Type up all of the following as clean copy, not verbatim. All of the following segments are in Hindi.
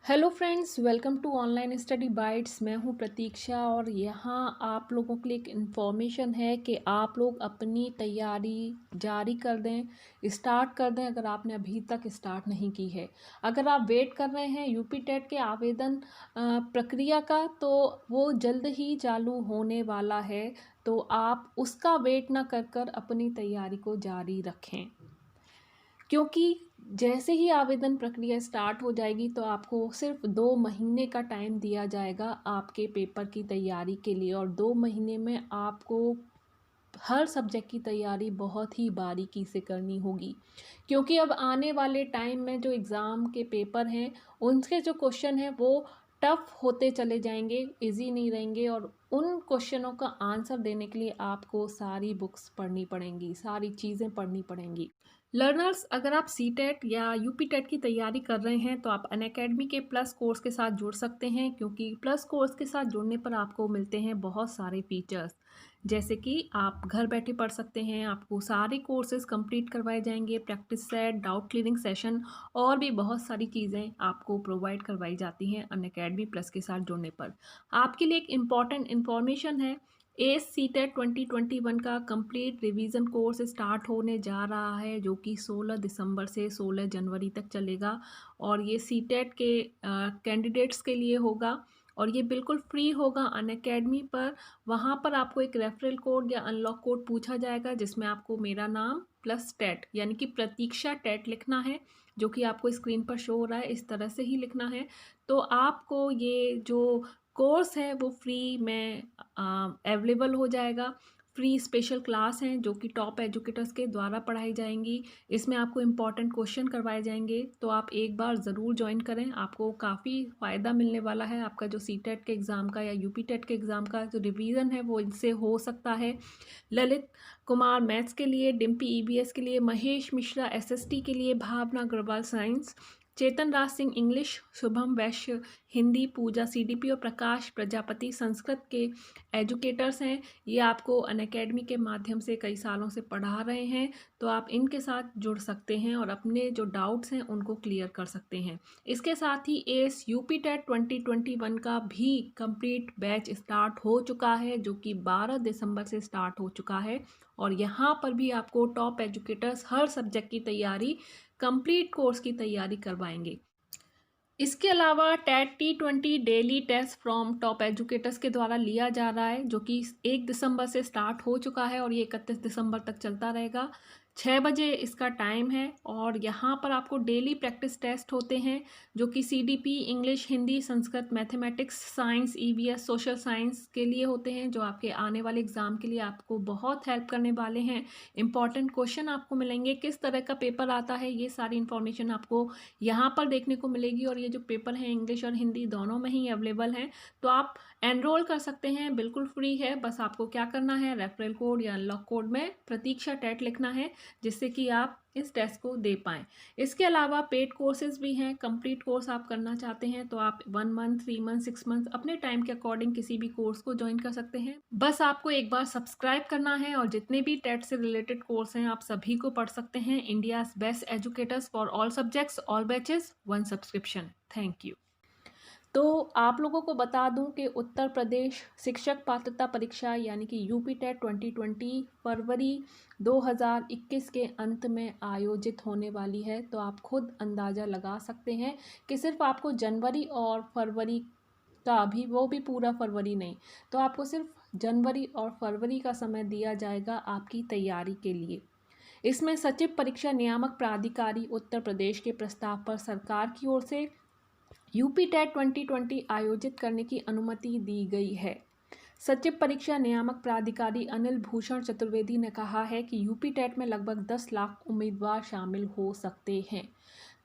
Hello friends, welcome to online study bytes. मैं हूं प्रतीक्षा और यहाँ आप लोगों के लिए एक इन्फॉर्मेशन है कि आप लोग अपनी तैयारी जारी कर दें, स्टार्ट कर दें अगर आपने अभी तक स्टार्ट नहीं की है। अगर आप वेट कर रहे हैं यूपी टेट के आवेदन प्रक्रिया का, तो वो जल्द ही चालू होने वाला है। तो आप उसका वेट ना कर कर अपनी तैयारी को जारी रखें, क्योंकि जैसे ही आवेदन प्रक्रिया स्टार्ट हो जाएगी तो आपको सिर्फ 2 महीने का टाइम दिया जाएगा आपके पेपर की तैयारी के लिए। और 2 महीने में आपको हर सब्जेक्ट की तैयारी बहुत ही बारीकी से करनी होगी, क्योंकि अब आने वाले टाइम में जो एग्ज़ाम के पेपर हैं उनके जो क्वेश्चन हैं वो टफ़ होते चले जाएंगे, इजी नहीं रहेंगे। और उन क्वेश्चनों का आंसर देने के लिए आपको सारी बुक्स पढ़नी पड़ेंगी, सारी चीज़ें पढ़नी पड़ेंगी। लर्नर्स, अगर आप सी टेट या यूपी टेट की तैयारी कर रहे हैं तो आप अनअकैडमी के प्लस कोर्स के साथ जुड़ सकते हैं, क्योंकि प्लस कोर्स के साथ जुड़ने पर आपको मिलते हैं बहुत सारे फीचर्स। जैसे कि आप घर बैठे पढ़ सकते हैं, आपको सारे कोर्सेज कंप्लीट करवाए जाएंगे, practice set, doubt clearing session और भी बहुत सारी चीज़ें आपको प्रोवाइड करवाई जाती हैं अनअकैडमी प्लस के साथ जुड़ने पर। आपके लिए एक इम्पॉर्टेंट इन्फॉर्मेशन है, एस सी टेट 2021 का कंप्लीट रिवीजन कोर्स स्टार्ट होने जा रहा है, जो कि 16 दिसंबर से 16 जनवरी तक चलेगा। और ये सी टेट के कैंडिडेट्स के लिए होगा और ये बिल्कुल फ्री होगा अनअकैडमी पर। वहाँ पर आपको एक रेफरल कोड या अनलॉक कोड पूछा जाएगा, जिसमें आपको मेरा नाम प्लस टेट यानी कि प्रतीक्षा टेट लिखना है, जो कि आपको स्क्रीन पर शो हो रहा है, इस तरह से ही लिखना है। तो आपको ये जो कोर्स है वो फ्री में अवेलेबल हो जाएगा। फ्री स्पेशल क्लास हैं जो कि टॉप एजुकेटर्स के द्वारा पढ़ाई जाएंगी। इसमें आपको इम्पॉर्टेंट क्वेश्चन करवाए जाएंगे, तो आप एक बार ज़रूर ज्वाइन करें, आपको काफ़ी फ़ायदा मिलने वाला है। आपका जो सी टेट के एग्ज़ाम का या यूपी टेट के एग्ज़ाम का जो रिवीजन है वो इनसे हो सकता है। ललित कुमार मैथ्स के लिए, डिम्पी ईवीएस के लिए, महेश मिश्रा एसएसटी के लिए, भावना अग्रवाल साइंस, चेतन राज सिंह इंग्लिश, शुभम वैश्य हिंदी, पूजा सीडीपी और प्रकाश प्रजापति संस्कृत के एजुकेटर्स हैं। ये आपको अनअकैडमी के माध्यम से कई सालों से पढ़ा रहे हैं, तो आप इनके साथ जुड़ सकते हैं और अपने जो डाउट्स हैं उनको क्लियर कर सकते हैं। इसके साथ ही एस यूपी टेट 2021 का भी कंप्लीट बैच स्टार्ट हो चुका है, जो कि 12 दिसंबर से स्टार्ट हो चुका है। और यहाँ पर भी आपको टॉप एजुकेटर्स हर सब्जेक्ट की तैयारी, कंप्लीट कोर्स की तैयारी करवाएंगे। इसके अलावा TET T20 daily test from top educators के द्वारा लिया जा रहा है, जो कि 1 दिसंबर से स्टार्ट हो चुका है और ये 31 दिसंबर तक चलता रहेगा। 6 बजे इसका टाइम है और यहाँ पर आपको डेली प्रैक्टिस टेस्ट होते हैं, जो कि CDP English, Hindi, Sanskrit, mathematics, science, EVS, social science के लिए होते हैं, जो आपके आने वाले एग्ज़ाम के लिए आपको बहुत हेल्प करने वाले हैं। इंपॉर्टेंट क्वेश्चन आपको मिलेंगे, किस तरह का पेपर आता है, ये सारी इन्फॉर्मेशन आपको यहाँ पर देखने को मिलेगी। और ये जो पेपर हैं इंग्लिश और हिंदी दोनों में ही अवेलेबल हैं, तो आप एनरोल कर सकते हैं, बिल्कुल फ्री है। बस आपको क्या करना है, रेफरल कोड या अनलॉक कोड में प्रतीक्षा टेट लिखना है, जिससे कि आप इस टेस्ट को दे पाएँ। इसके अलावा पेड कोर्सेज भी हैं। कंप्लीट कोर्स आप करना चाहते हैं तो आप 1 मंथ, 3 मंथ, 6 मंथ अपने टाइम के अकॉर्डिंग किसी भी कोर्स को ज्वाइन कर सकते हैं। बस आपको एक बार सब्सक्राइब करना है और जितने भी टेट से रिलेटेड कोर्स हैं आप सभी को पढ़ सकते हैं। India's best educators for all subjects, all batches, 1 subscription. Thank you. तो आप लोगों को बता दूं कि उत्तर प्रदेश शिक्षक पात्रता परीक्षा यानी कि यूपी टेट 2020 फरवरी 2021 के अंत में आयोजित होने वाली है। तो आप खुद अंदाज़ा लगा सकते हैं कि सिर्फ आपको जनवरी और फरवरी का भी, वो भी पूरा फरवरी नहीं, तो आपको सिर्फ जनवरी और फरवरी का समय दिया जाएगा आपकी तैयारी के लिए। इसमें सचिव परीक्षा नियामक प्राधिकारी उत्तर प्रदेश के प्रस्ताव पर सरकार की ओर से यूपी टेट 2020 आयोजित करने की अनुमति दी गई है। सचिव परीक्षा नियामक प्राधिकारी अनिल भूषण चतुर्वेदी ने कहा है कि यूपी टेट में लगभग 10 लाख उम्मीदवार शामिल हो सकते हैं।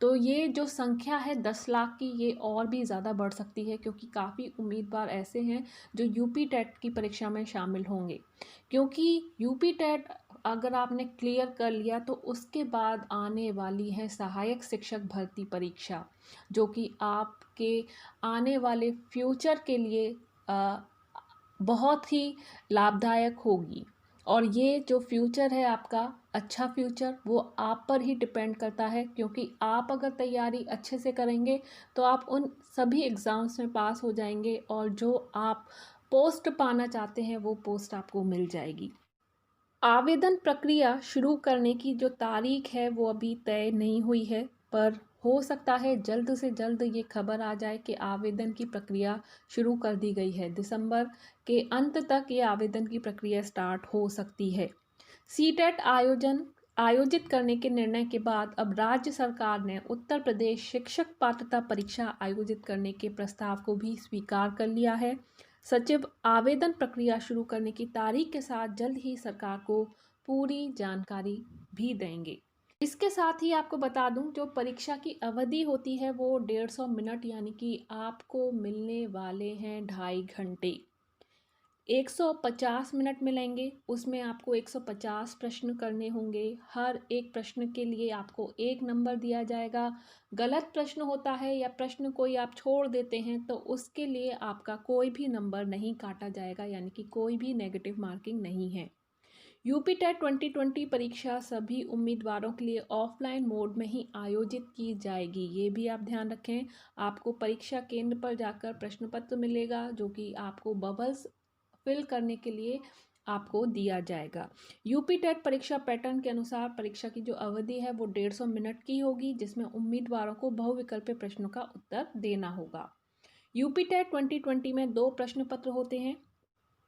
तो ये जो संख्या है 10 लाख की, ये और भी ज़्यादा बढ़ सकती है, क्योंकि काफ़ी उम्मीदवार ऐसे हैं जो यूपी टेट की परीक्षा में शामिल होंगे। क्योंकि यूपी टेट अगर आपने क्लियर कर लिया तो उसके बाद आने वाली है सहायक शिक्षक भर्ती परीक्षा, जो कि आपके आने वाले फ्यूचर के लिए बहुत ही लाभदायक होगी। और ये जो फ्यूचर है आपका, अच्छा फ्यूचर वो आप पर ही डिपेंड करता है, क्योंकि आप अगर तैयारी अच्छे से करेंगे तो आप उन सभी एग्ज़ाम्स में पास हो जाएंगे और जो आप पोस्ट पाना चाहते हैं वो पोस्ट आपको मिल जाएगी। आवेदन प्रक्रिया शुरू करने की जो तारीख है वो अभी तय नहीं हुई है, पर हो सकता है जल्द से जल्द ये खबर आ जाए कि आवेदन की प्रक्रिया शुरू कर दी गई है। दिसंबर के अंत तक ये आवेदन की प्रक्रिया स्टार्ट हो सकती है। सीटेट आयोजित करने के निर्णय के बाद अब राज्य सरकार ने उत्तर प्रदेश शिक्षक पात्रता परीक्षा आयोजित करने के प्रस्ताव को भी स्वीकार कर लिया है। सचिव आवेदन प्रक्रिया शुरू करने की तारीख के साथ जल्द ही सरकार को पूरी जानकारी भी देंगे। इसके साथ ही आपको बता दूं, जो परीक्षा की अवधि होती है वो 150 मिनट, यानी कि आपको मिलने वाले हैं 2.5 घंटे। 150 मिनट मिलेंगे, उसमें आपको 150 प्रश्न करने होंगे। हर एक प्रश्न के लिए आपको 1 नंबर दिया जाएगा। गलत प्रश्न होता है या प्रश्न कोई आप छोड़ देते हैं तो उसके लिए आपका कोई भी नंबर नहीं काटा जाएगा, यानी कि कोई भी नेगेटिव मार्किंग नहीं है। यूपी टेट 2020 परीक्षा सभी उम्मीदवारों के लिए ऑफलाइन मोड में ही आयोजित की जाएगी, ये भी आप ध्यान रखें। आपको परीक्षा केंद्र पर जाकर प्रश्न पत्र मिलेगा जो कि आपको बबल्स फिल करने के लिए आपको दिया जाएगा। यूपी टेट परीक्षा पैटर्न के अनुसार परीक्षा की जो अवधि है वो 150 मिनट की होगी, जिसमें उम्मीदवारों को बहुविकल्पीय प्रश्नों का उत्तर देना होगा। यूपी टेट 2020 में 2 प्रश्न पत्र होते हैं।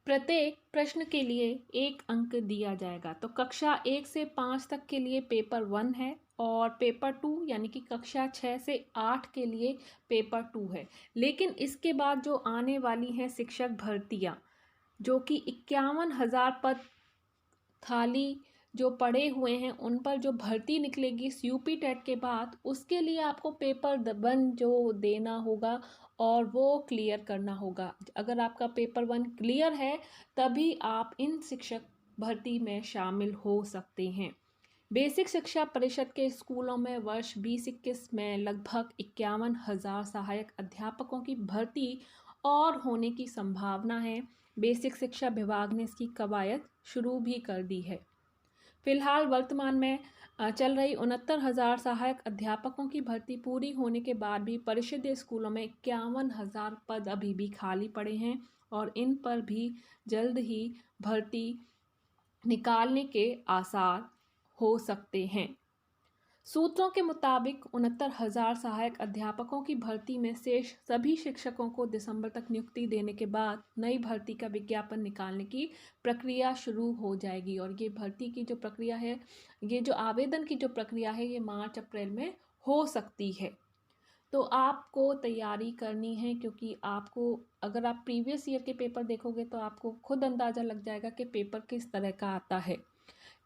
प्रत्येक प्रश्न के लिए 1 अंक दिया जाएगा। तो कक्षा 1 से 5 तक के लिए पेपर 1 है और पेपर 2 यानी कि कक्षा 6 से 8 के लिए पेपर 2 है। लेकिन इसके बाद जो आने वाली हैं शिक्षक भर्तियाँ, जो कि 51,000 पद खाली जो पड़े हुए हैं उन पर जो भर्ती निकलेगी इस यूपी टेट के बाद, उसके लिए आपको पेपर 1 जो देना होगा और वो क्लियर करना होगा। अगर आपका पेपर 1 क्लियर है तभी आप इन शिक्षक भर्ती में शामिल हो सकते हैं। बेसिक शिक्षा परिषद के स्कूलों में वर्ष 2021 में लगभग 51,000 सहायक अध्यापकों की भर्ती और होने की संभावना है। बेसिक शिक्षा विभाग ने इसकी कवायद शुरू भी कर दी है। फिलहाल वर्तमान में चल रही 69,000 सहायक अध्यापकों की भर्ती पूरी होने के बाद भी परिषदीय स्कूलों में 51,000 पद अभी भी खाली पड़े हैं और इन पर भी जल्द ही भर्ती निकालने के आसार हो सकते हैं। सूत्रों के मुताबिक 69,000 सहायक अध्यापकों की भर्ती में शेष सभी शिक्षकों को दिसंबर तक नियुक्ति देने के बाद नई भर्ती का विज्ञापन निकालने की प्रक्रिया शुरू हो जाएगी। और ये भर्ती की जो प्रक्रिया है, ये जो आवेदन की जो प्रक्रिया है, ये मार्च अप्रैल में हो सकती है। तो आपको तैयारी करनी है, क्योंकि आपको अगर आप प्रीवियस ईयर के पेपर देखोगे तो आपको खुद अंदाज़ा लग जाएगा कि पेपर किस तरह का आता है।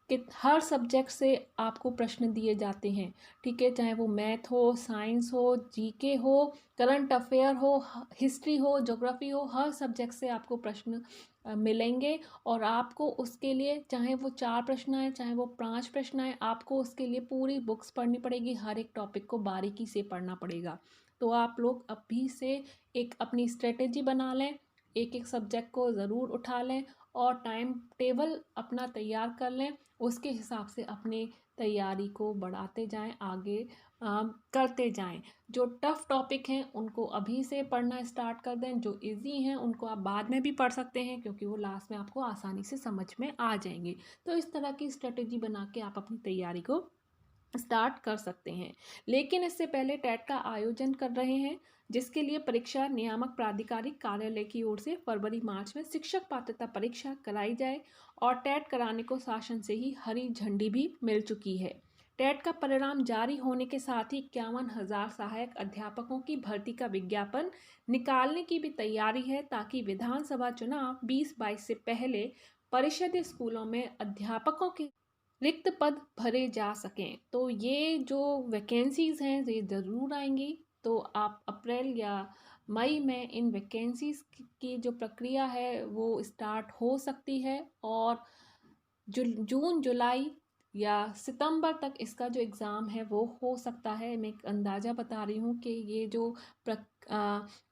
कि हर सब्जेक्ट से आपको प्रश्न दिए जाते हैं, ठीक है, चाहे वो मैथ हो, साइंस हो, जीके हो, करंट अफेयर हो, हिस्ट्री हो, ज्योग्राफी हो, हर सब्जेक्ट से आपको प्रश्न मिलेंगे। और आपको उसके लिए चाहे वो 4 प्रश्न आए चाहे वो 5 प्रश्न आए, आपको उसके लिए पूरी बुक्स पढ़नी पड़ेगी, हर एक टॉपिक को बारीकी से पढ़ना पड़ेगा। तो आप लोग अभी से एक अपनी स्ट्रेटेजी बना लें, एक एक सब्जेक्ट को ज़रूर उठा लें और टाइम टेबल अपना तैयार कर लें। उसके हिसाब से अपने तैयारी को बढ़ाते जाएं, आगे करते जाएं। जो टफ़ टॉपिक हैं उनको अभी से पढ़ना स्टार्ट कर दें, जो इजी हैं उनको आप बाद में भी पढ़ सकते हैं, क्योंकि वो लास्ट में आपको आसानी से समझ में आ जाएंगे। तो इस तरह की स्ट्रेटेजी बना के आप अपनी तैयारी को स्टार्ट कर सकते हैं। लेकिन इससे पहले टेट का आयोजन कर रहे हैं, जिसके लिए परीक्षा नियामक प्राधिकारिक कार्यालय की ओर से फरवरी मार्च में शिक्षक पात्रता परीक्षा कराई जाए और टेट कराने को शासन से ही हरी झंडी भी मिल चुकी है। टेट का परिणाम जारी होने के साथ ही 51,000 सहायक अध्यापकों की भर्ती का विज्ञापन निकालने की भी तैयारी है, ताकि विधानसभा चुनाव 2022 से पहले परिषदीय स्कूलों में अध्यापकों के रिक्त पद भरे जा सकें। तो ये जो वैकेंसीज़ हैं ये ज़रूर आएंगी। तो आप अप्रैल या मई में इन वैकेंसीज़ की जो प्रक्रिया है वो स्टार्ट हो सकती है और जून जुलाई या सितंबर तक इसका जो एग्ज़ाम है वो हो सकता है। मैं एक अंदाज़ा बता रही हूँ कि ये जो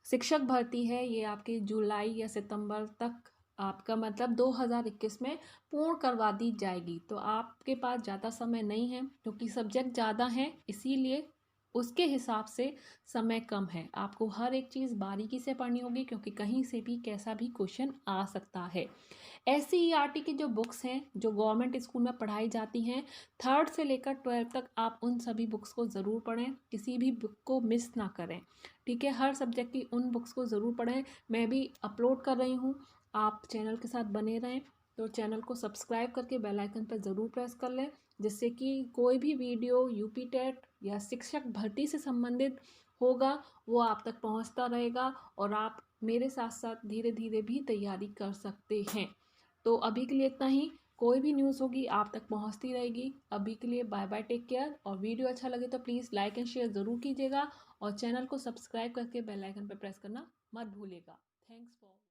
शिक्षक भर्ती है ये आपके जुलाई या सितंबर तक आपका मतलब 2021 में पूर्ण करवा दी जाएगी। तो आपके पास ज़्यादा समय नहीं है क्योंकि सब्जेक्ट ज़्यादा हैं, इसीलिए उसके हिसाब से समय कम है। आपको हर एक चीज़ बारीकी से पढ़नी होगी क्योंकि कहीं से भी कैसा भी क्वेश्चन आ सकता है। एससीईआरटी की जो बुक्स हैं जो गवर्नमेंट स्कूल में पढ़ाई जाती हैं, 3rd से लेकर 12th तक आप उन सभी बुक्स को ज़रूर पढ़ें, किसी भी बुक को मिस ना करें। ठीक है, हर सब्जेक्ट की उन बुक्स को ज़रूर पढ़ें। मैं भी अपलोड कर रही हूँ, आप चैनल के साथ बने रहें। तो चैनल को सब्सक्राइब करके बेल आइकन पर ज़रूर प्रेस कर लें, जिससे कि कोई भी वीडियो यूपी टेट या शिक्षक भर्ती से संबंधित होगा वो आप तक पहुंचता रहेगा और आप मेरे साथ साथ धीरे धीरे भी तैयारी कर सकते हैं। तो अभी के लिए इतना ही। कोई भी न्यूज़ होगी आप तक पहुंचती रहेगी। अभी के लिए बाय बाय, टेक केयर। और वीडियो अच्छा लगे तो प्लीज़ लाइक एंड शेयर ज़रूर कीजिएगा और चैनल को सब्सक्राइब करके बेल आइकन पर प्रेस करना मत भूलिएगा। Thanks for